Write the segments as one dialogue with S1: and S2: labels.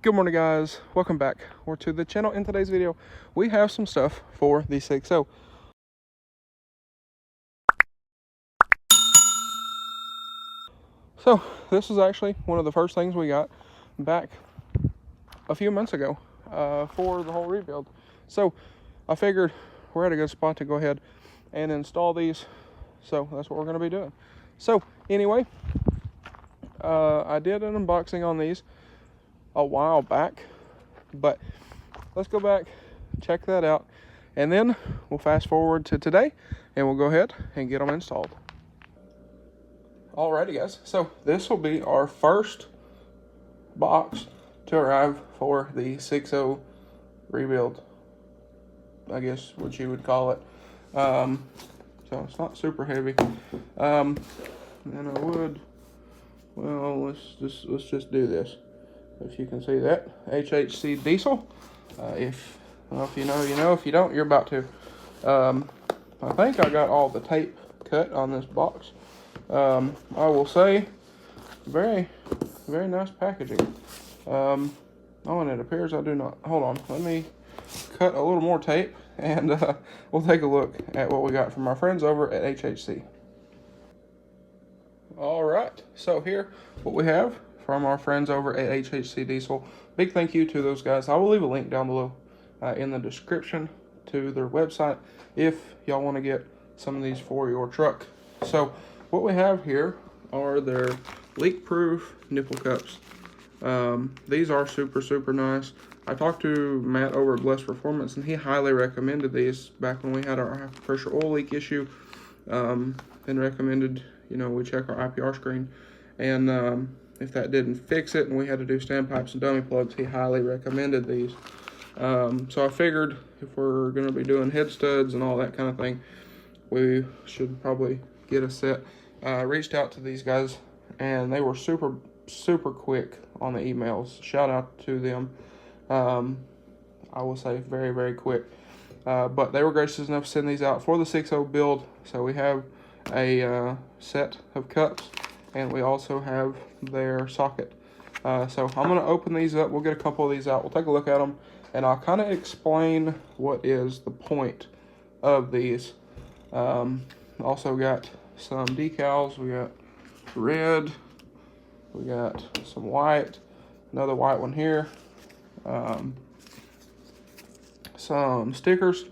S1: Good morning, guys. Welcome back to the channel. In today's video, we have some stuff for the 6.0. So this is actually one of the first things we got back a few months ago for the whole rebuild. So I figured we're at a good spot to go ahead and install these. So that's what we're going to be doing. So anyway, I did an unboxing on these a while back, but let's go back, check that out, and then we'll fast forward to today and we'll go ahead and get them installed. Alrighty, guys, so this will be our first box to arrive for the 6.0 rebuild, I guess what you would call it. So it's not super heavy. And I would, well, let's just do this. If you can see that, HHC Diesel. If you know, you know. If you don't, you're about to. I think I got all the tape cut on this box. I will say, very nice packaging. Oh, and it appears I do not. Hold on, let me cut a little more tape, and we'll take a look at what we got from our friends over at HHC. All right, so here, what we have from our friends over at HHC Diesel. Big thank you to those guys. I will leave a link down below in the description to their website if y'all want to get some of these for your truck. So what we have here are their leak-proof nipple cups. These are super nice. I talked to Matt over at Blessed Performance, and he highly recommended these back when we had our high pressure oil leak issue, and recommended, you know, we check our IPR screen, and if that didn't fix it and we had to do standpipes and dummy plugs, he highly recommended these. So I figured if we're going to be doing head studs and all that kind of thing, we should probably get a set. Reached out to these guys, and they were super quick on the emails. Shout out to them. I will say very quick. But they were gracious enough to send these out for the 6.0 build. So we have a set of cups, and we also have their socket. So I'm going to open these up. We'll get a couple of these out. We'll take a look at them, and I'll kind of explain what is the point of these. Also got some decals. We got red. We got some white. Another white one here. Some stickers.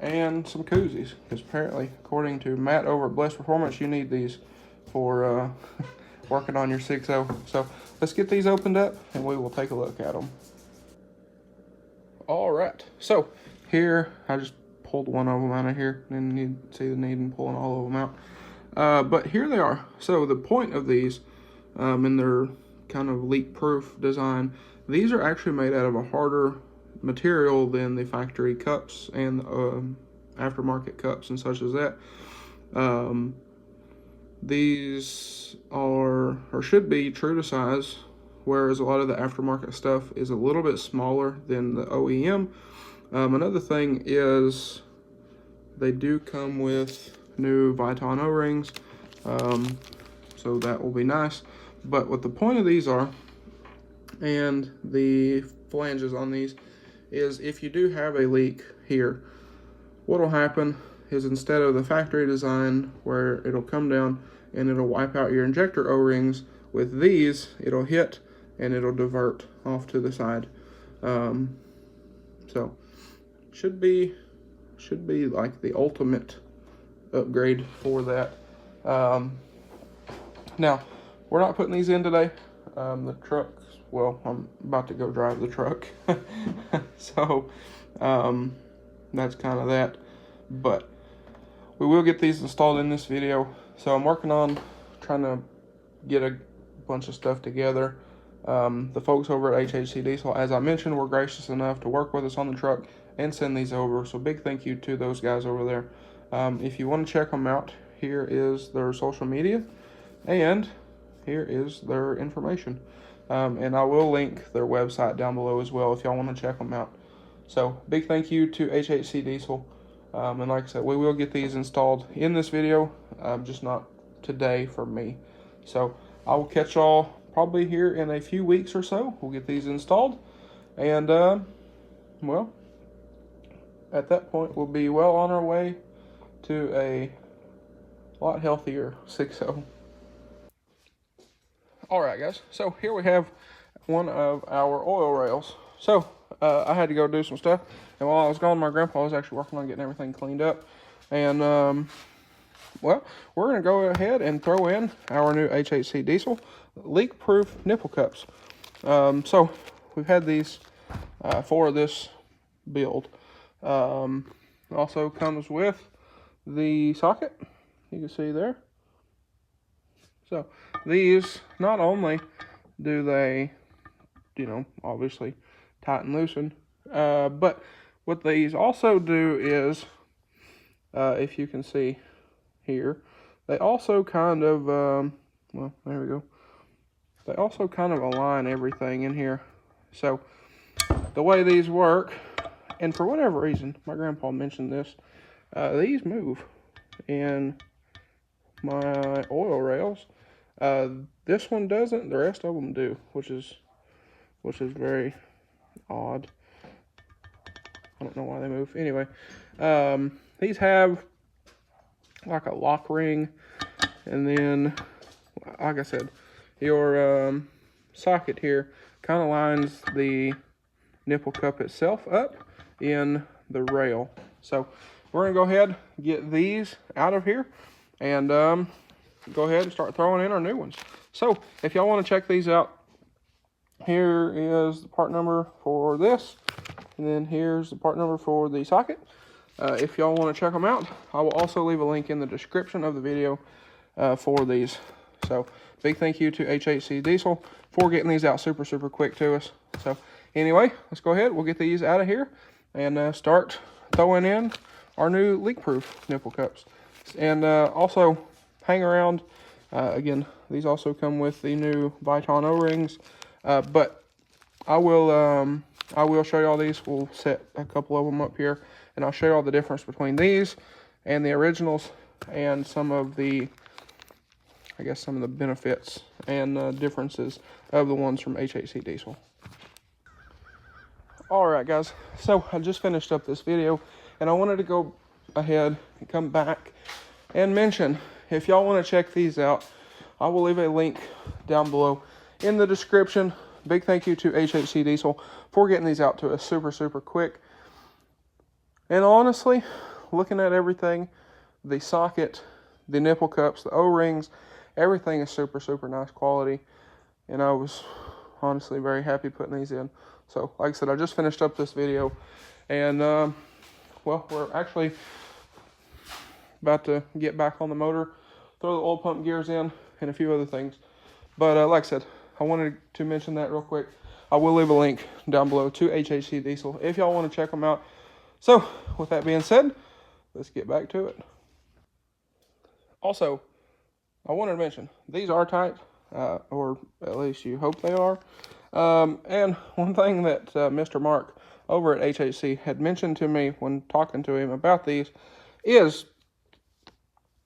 S1: And some koozies, because apparently, according to Matt over at Blessed Performance, you need these for working on your 6.0. So let's get these opened up, and we will take a look at them. All right, so here, I just pulled one of them out of here, and you see the need in pulling all of them out. But here they are. So the point of these, in their kind of leak-proof design, these are actually made out of a harder material than the factory cups and aftermarket cups and such as that. These are, or should be, true to size, whereas a lot of the aftermarket stuff is a little bit smaller than the OEM. Another thing is they do come with new Viton O-rings, so that will be nice. But what the point of these are, and the flanges on these, is if you do have a leak here, what will happen is instead of the factory design where it'll come down and it'll wipe out your injector O-rings, with these it'll hit and it'll divert off to the side. So should be like the ultimate upgrade for that. Now we're not putting these in today. The truck, well, I'm about to go drive the truck. So that's kind of that, but we will get these installed in this video. So I'm working on trying to get a bunch of stuff together. The folks over at HHC Diesel, as I mentioned, were gracious enough to work with us on the truck and send these over, so big thank you to those guys over there. If you want to check them out, here is their social media, and here is their information. And I will link their website down below as well if y'all want to check them out. So big thank you to HHC Diesel. And like I said, we will get these installed in this video, just not today for me. So I will catch y'all probably here in a few weeks or so, we'll get these installed. And, well, at that point, we'll be well on our way to a lot healthier 6.0. Alright guys, so here we have one of our oil rails. So, I had to go do some stuff, and while I was gone, my grandpa was actually working on getting everything cleaned up. And, well, we're going to go ahead and throw in our new HHC Diesel leak-proof nipple cups. So, we've had these for this build. Also comes with the socket, you can see there. So these, not only do they, obviously tighten, loosen, but what these also do is, if you can see here, they also kind of, well, there we go. They also kind of align everything in here. So the way these work, and for whatever reason, my grandpa mentioned this, these move in my oil rails. This one doesn't, the rest of them do, which is very odd. I don't know why they move. Anyway, these have like a lock ring, and then, like I said, your socket here kind of lines the nipple cup itself up in the rail. So we're gonna go ahead and get these out of here, and go ahead and start throwing in our new ones. So if y'all want to check these out, here is the part number for this, and then here's the part number for the socket. If y'all want to check them out, I will also leave a link in the description of the video for these. So big thank you to HHC Diesel for getting these out super quick to us. So anyway, let's go ahead, we'll get these out of here and start throwing in our new leak-proof nipple cups. And also hang around. Again, these also come with the new Viton O-rings, but I will show you all these. We'll set a couple of them up here, and I'll show you all the difference between these and the originals, and some of the, I guess, some of the benefits and differences of the ones from HHC Diesel. Alright guys, so I just finished up this video, and I wanted to go ahead and come back and mention, if y'all want to check these out, I will leave a link down below in the description. Big thank you to HHC Diesel for getting these out to us super quick. And honestly, looking at everything, the socket, the nipple cups, the O-rings, everything is super nice quality. And I was honestly very happy putting these in. So, like I said, I just finished up this video, and well, we're actually about to get back on the motor, throw the oil pump gears in, and a few other things. But like I said, I wanted to mention that real quick. I will leave a link down below to HHC Diesel if y'all want to check them out. So, with that being said, let's get back to it. Also, I wanted to mention, these are tight, or at least you hope they are. And one thing that Mr. Mark over at HHC had mentioned to me when talking to him about these is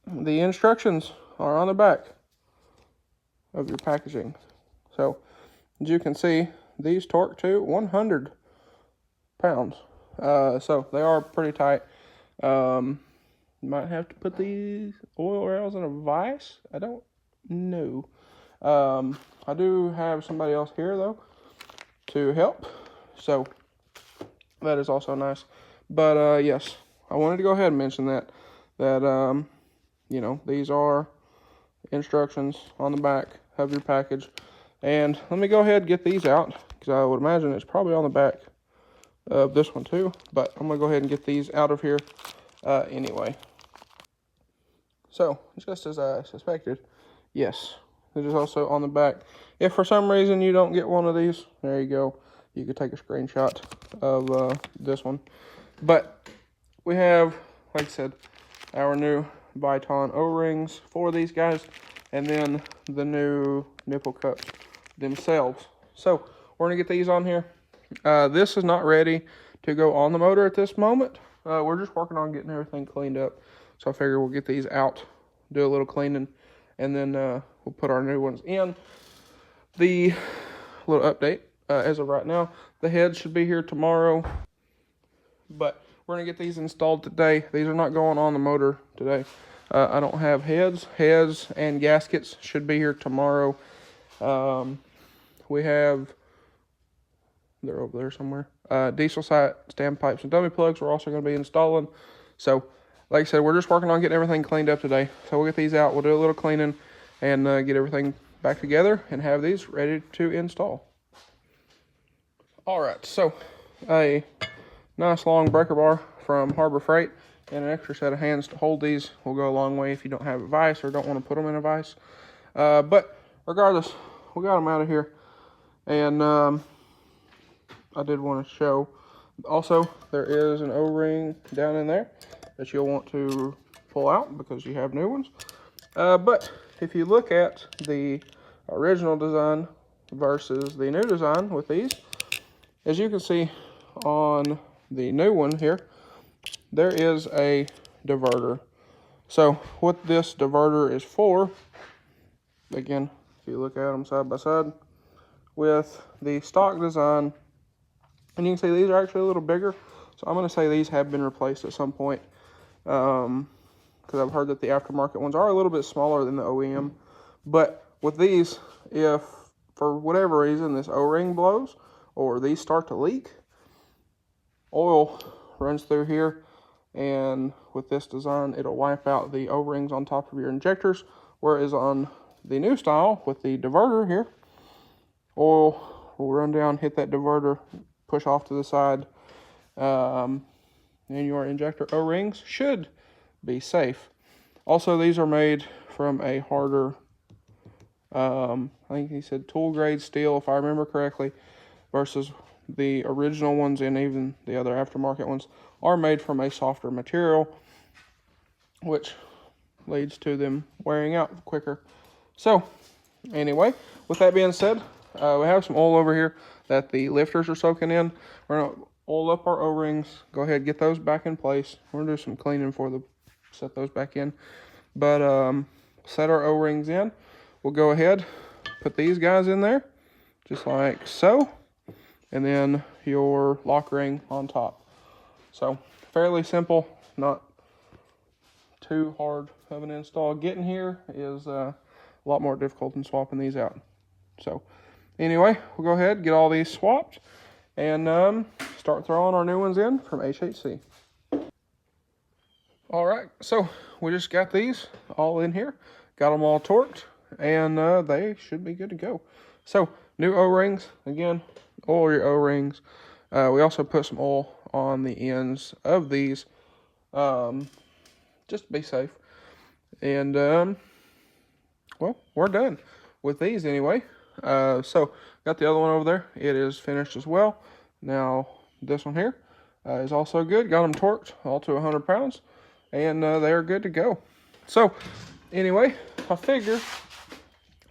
S1: the instructions are on the back of your packaging. So, as you can see, these torque to 100 pounds. So, they are pretty tight. You might have to put these oil rails in a vise. I don't know. I do have somebody else here, though, to help. So, that is also nice. But, yes, I wanted to go ahead and mention that, you know, these are instructions on the back of your package. And let me go ahead and get these out, because I would imagine it's probably on the back of this one too. But I'm going to go ahead and get these out of here anyway. So, just as I suspected, yes, it is also on the back. If for some reason you don't get one of these, there you go. You could take a screenshot of this one. But we have, like I said, our new Viton O-rings for these guys, and then the new nipple cups themselves. So we're gonna get these on here. This is not ready to go on the motor at this moment. We're just working on getting everything cleaned up. So I figure we'll get these out, do a little cleaning, and then we'll put our new ones in. the little update, as of right now, the heads should be here tomorrow, but we're going to get these installed today. These are not going on the motor today. I don't have heads. Heads and gaskets should be here tomorrow. We have, they're over there somewhere, diesel sight, standpipes, and dummy plugs we're also going to be installing. So, like I said, we're just working on getting everything cleaned up today. So we'll get these out, we'll do a little cleaning, and get everything back together and have these ready to install. All right, so a nice long breaker bar from Harbor Freight and an extra set of hands to hold these will go a long way if you don't have a vise or don't want to put them in a vise. But regardless, we got them out of here. And I did want to show, also, there is an O-ring down in there that you'll want to pull out because you have new ones. But if you look at the original design versus the new design with these, as you can see on the new one here, there is a diverter. So what this diverter is for, again, if you look at them side by side with the stock design, and you can see these are actually a little bigger. So I'm going to say these have been replaced at some point, because I've heard that the aftermarket ones are a little bit smaller than the OEM. But with these, if for whatever reason this O-ring blows or these start to leak, oil runs through here, and with this design it'll wipe out the O-rings on top of your injectors, whereas on the new style with the diverter here, oil will run down, hit that diverter, push off to the side, and your injector O-rings should be safe. Also, these are made from a harder, I think he said tool grade steel, if I remember correctly, versus the original ones, and even the other aftermarket ones are made from a softer material, which leads to them wearing out quicker. So anyway, with that being said, we have some oil over here that the lifters are soaking in. We're going to oil up our O-rings, go ahead, get those back in place. We're going to do some cleaning for the set those back in. But set our O-rings in. We'll go ahead, put these guys in there, just like so, and then your lock ring on top. So fairly simple, not too hard of an install. Getting here is a lot more difficult than swapping these out. So anyway, we'll go ahead, get all these swapped, and start throwing our new ones in from HHC. All right, so we just got these all in here, got them all torqued, and they should be good to go. So new O-rings, again, oil your O-rings. We also put some oil on the ends of these, just to be safe. And well, we're done with these anyway. So got the other one over there, it is finished as well. Now this one here is also good, got them torqued all to 100 pounds, and they are good to go. So anyway, I figure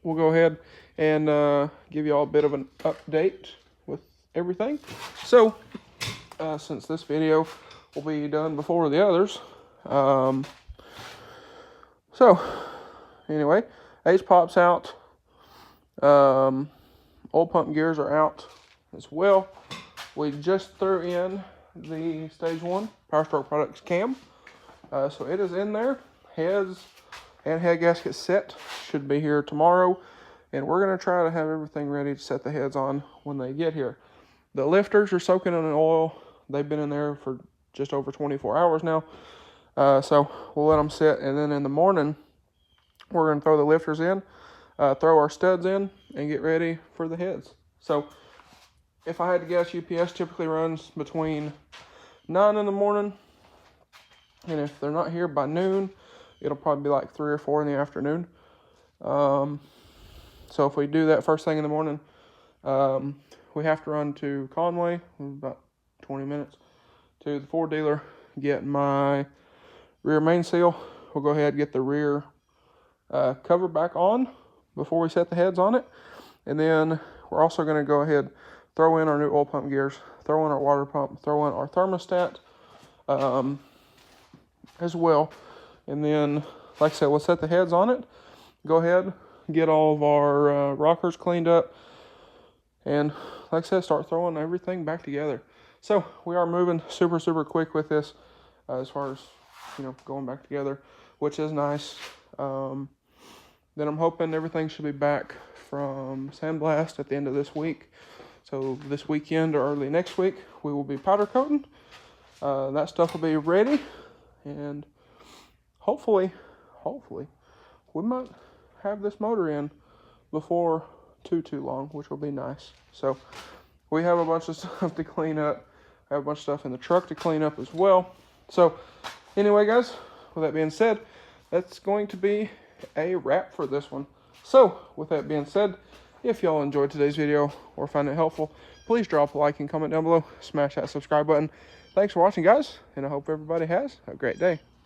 S1: we'll go ahead and give you all a bit of an update with everything. So since this video will be done before the others, so anyway, H-pop's out, oil pump gears are out as well. We just threw in the stage 1 Powerstroke products cam, so it is in there. Heads and head gasket set should be here tomorrow, and we're going to try to have everything ready to set the heads on when they get here. The lifters are soaking in oil. They've been in there for just over 24 hours now, so we'll let them sit, and then in the morning we're going to throw the lifters in, throw our studs in, and get ready for the heads. So if I had to guess, UPS typically runs between 9 in the morning, and if they're not here by noon, it'll probably be like 3 or 4 in the afternoon. So if we do that first thing in the morning, we have to run to Conway, about 20 minutes, to the Ford dealer, get my rear main seal. We'll go ahead and get the rear cover back on before we set the heads on it. And then we're also going to go ahead, throw in our new oil pump gears, throw in our water pump, throw in our thermostat as well. And then, like I said, we'll set the heads on it, go ahead, get all of our rockers cleaned up, and like I said, start throwing everything back together. So we are moving super quick with this as far as, going back together, which is nice. Then I'm hoping everything should be back from sandblast at the end of this week. So this weekend or early next week, we will be powder coating. That stuff will be ready, and hopefully, we might have this motor in before too long, which will be nice. So we have a bunch of stuff to clean up. I have a bunch of stuff in the truck to clean up as well. So anyway, guys, with that being said, that's going to be a wrap for this one. So with that being said, if y'all enjoyed today's video or find it helpful, please drop a like and comment down below. Smash that subscribe button. Thanks for watching, guys, and I hope everybody has a great day.